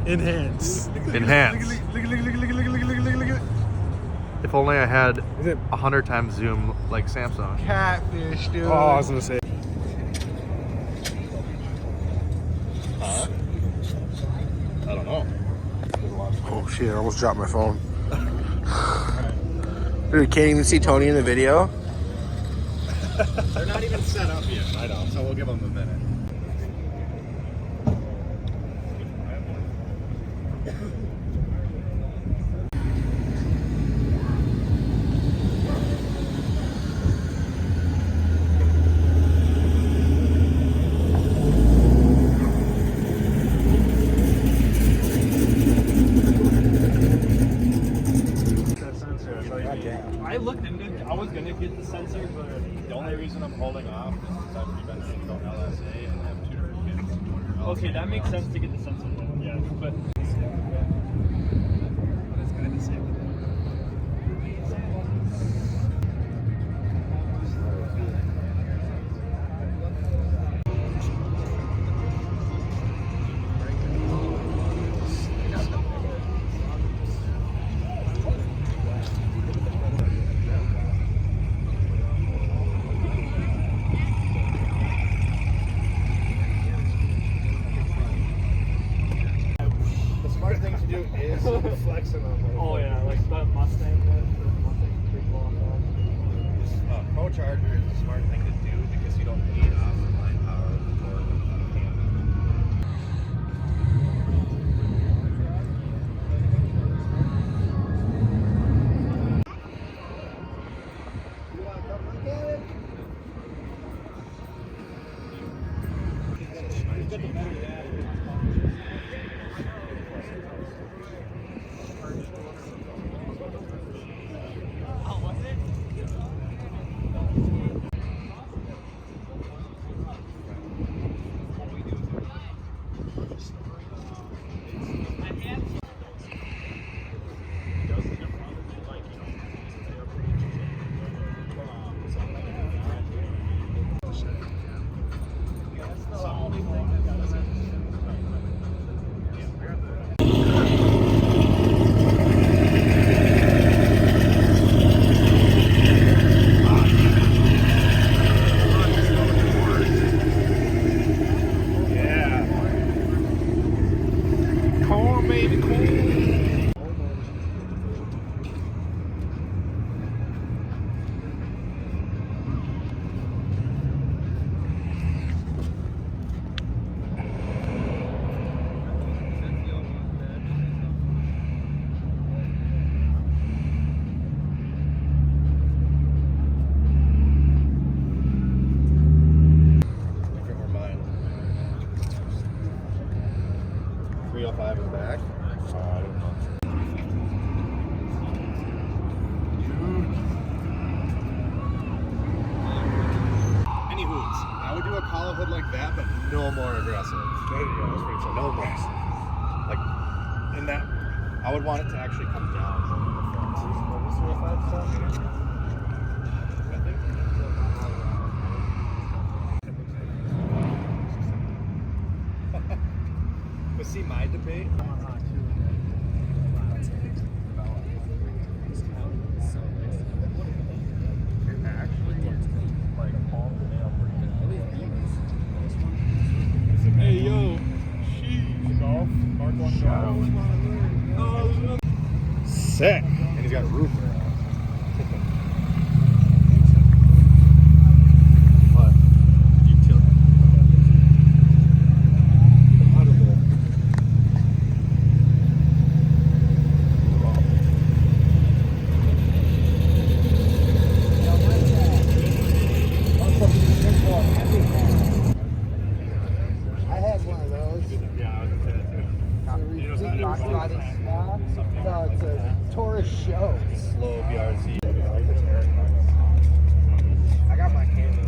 Enhance. Enhance. If only I had 100 times zoom like Samsung. Catfish, dude. Oh, I was gonna say. I don't know. Oh shit! I almost dropped my phone. Dude, can't even see Tony in the video. They're not even set up yet. I know, so we'll give them a minute. I looked into it. I was gonna get the sensor, but the only reason I'm holding off is because I've prevented about LSA and have 2 different kids. Okay, that makes sense to get the sensor. Yeah, but it's kind of the same. Flexing on my. Oh yeah, like that Mustang. Pro charger is a smart thing to do because you don't need off-the-line power for the camera. Hood like that, but no more aggressive. Yeah, that's pretty fun. No more. Like, in that, I would want it to actually come down. But see, my debate. Hey yo, sheesh. Golf, Mark 1 golf. Sick. And he's got a roof there. What? Utility. It's a tourist show. Slow BRZ. I got my camera.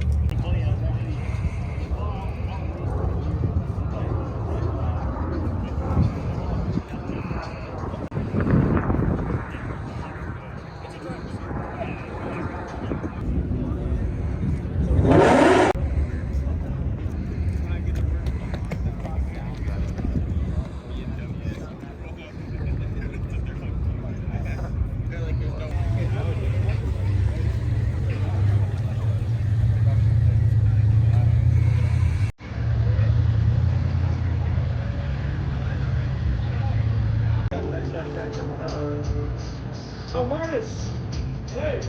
this? Hey.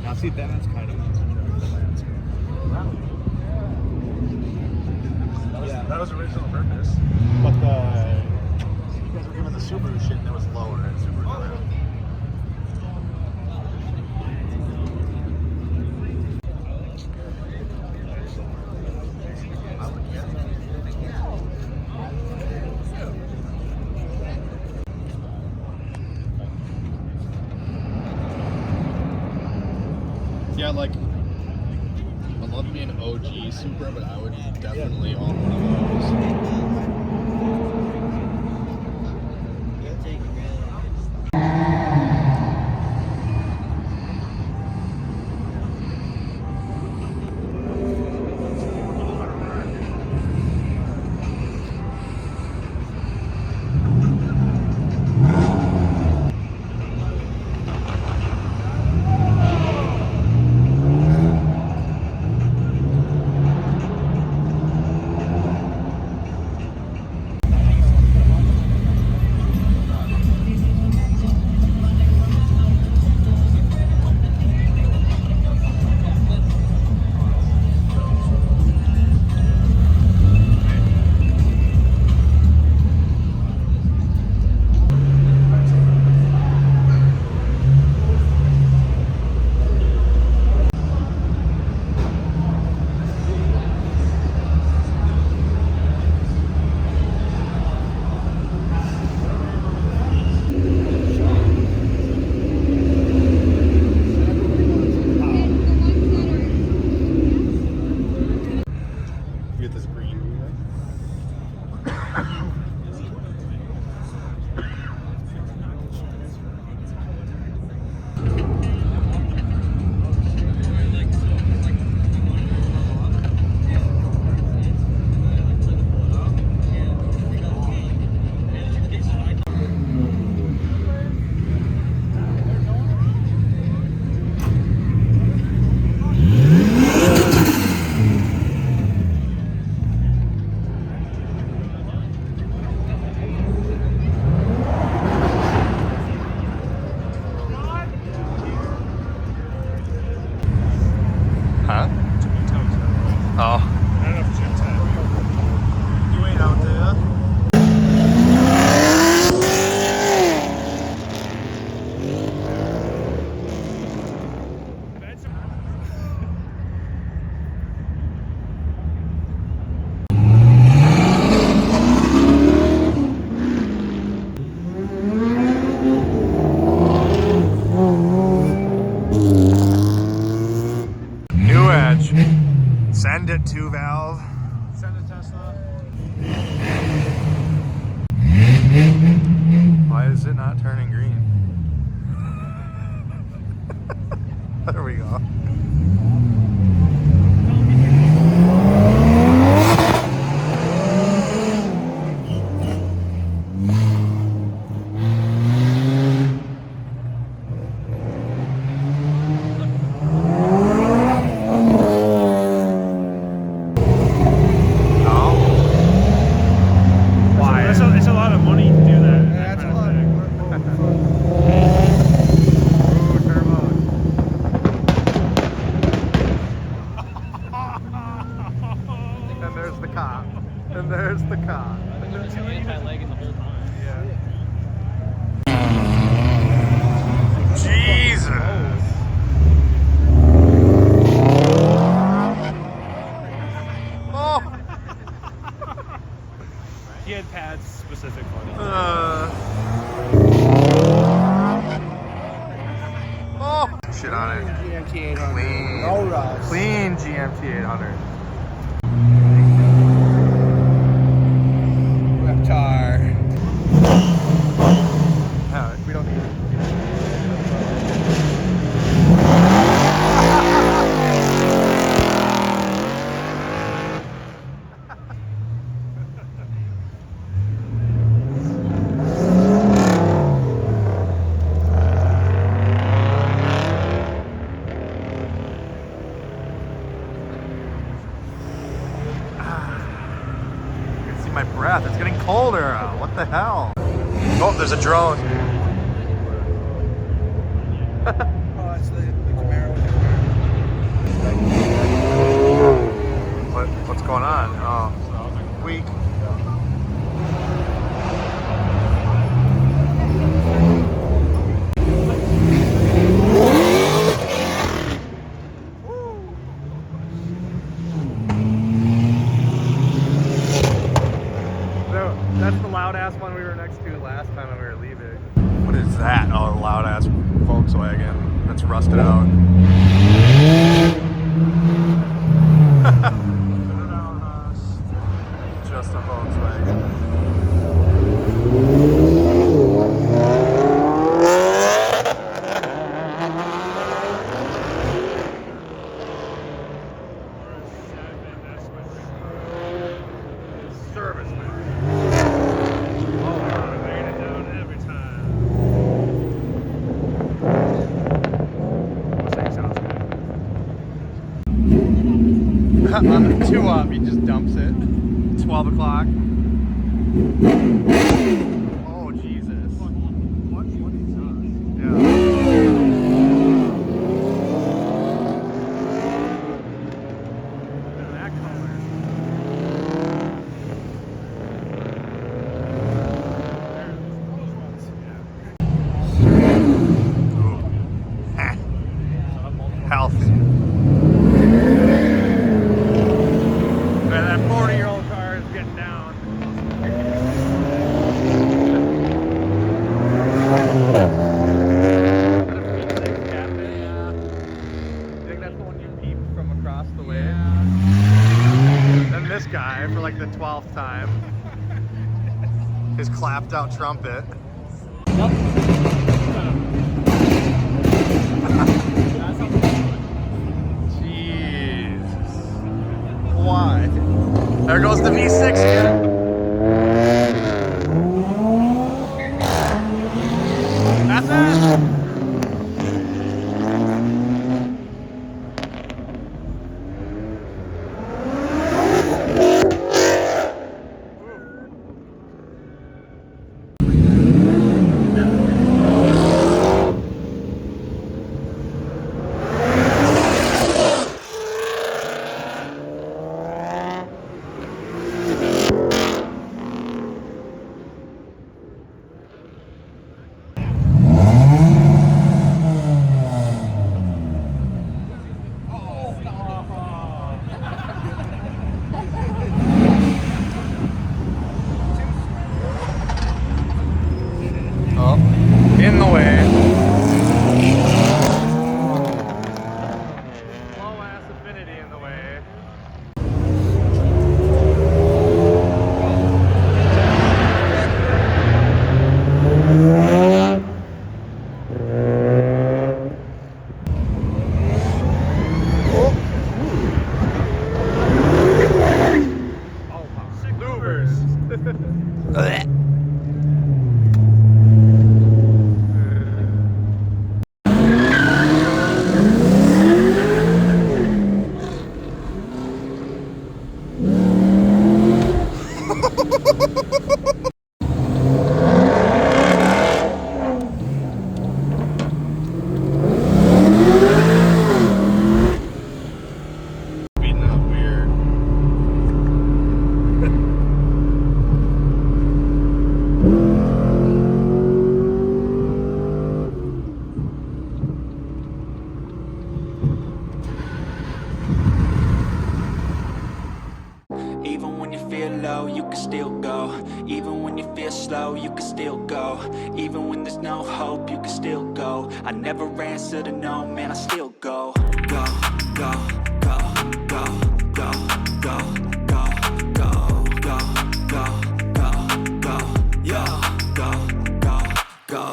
Now see, that's kind of the landscape. Yeah. That was original purpose. But you guys were giving the Subaru shit and it was lower and Subaru around. Yeah, like, I'd love to be an OG Supra, but I would definitely own one of those. Send it to valve. Send a Tesla. Why is it not turning green? There we go. It's a lot of money to do that. Yeah, that's a lot of work. And there's the cop. And there's the cop. Anti-lagging the whole time. Yeah. Jesus. Oh. He had pads specific for this. Oh. Shit on it. GMT 800. Clean. No rust. Clean GMT 800. Reptar. Yeah, we don't need it. My breath, it's getting colder. What the hell? Oh, there's a drone. Oh, that's the Camaro. What's going on? Oh, weak. That's the loud ass one we were next to last time when we were leaving. What is that? Oh, a loud ass Volkswagen that's rusted out. Just a Volkswagen. On the 2 up, he just dumps it. 12 o'clock. Oh, Jesus. Yeah. That color. Healthy. That 40-year-old car is getting down. I think that's the one you peeped from across the way. Then this guy, for like the 12th time, his clapped out trumpet. Jesus. Why? There goes the V6 again. That's it. Oh, in the way. Low ass affinity in the way. Oh, sick louvers. Speeding up weird. you can still go. Even when you feel slow, you can still go. Even when there's no hope, you can still go. I never answer to no, man, I still go. Go, go, go, go, go, go, go, go, go, go, go, go, yo, go, go, go.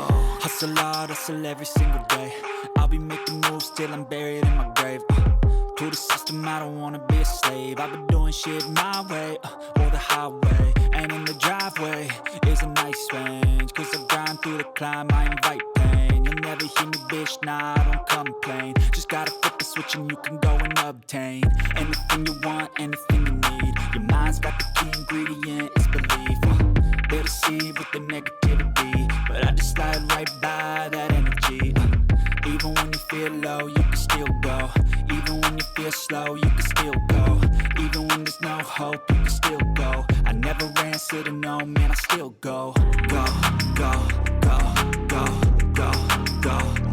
Hustle hard, hustle every single day. I'll be making moves till I'm buried in my grave. To the system, I don't wanna be a slave. I've been doing shit my way, or the highway. And in the driveway is a nice range, cause I grind through the climb, I invite pain. You'll never hear me, bitch, nah, I don't complain. Just gotta flip the switch and you can go and obtain anything you want, anything you need. Your mind's got the key ingredient, it's belief. They'll deceive with the negativity, but I just slide right by that energy. Even when you feel low, you can still go. Even when you feel slow, you can still go. Even when there's no hope, you can still go. I never answer to no, man, I still go. Go, go, go, go, go, go.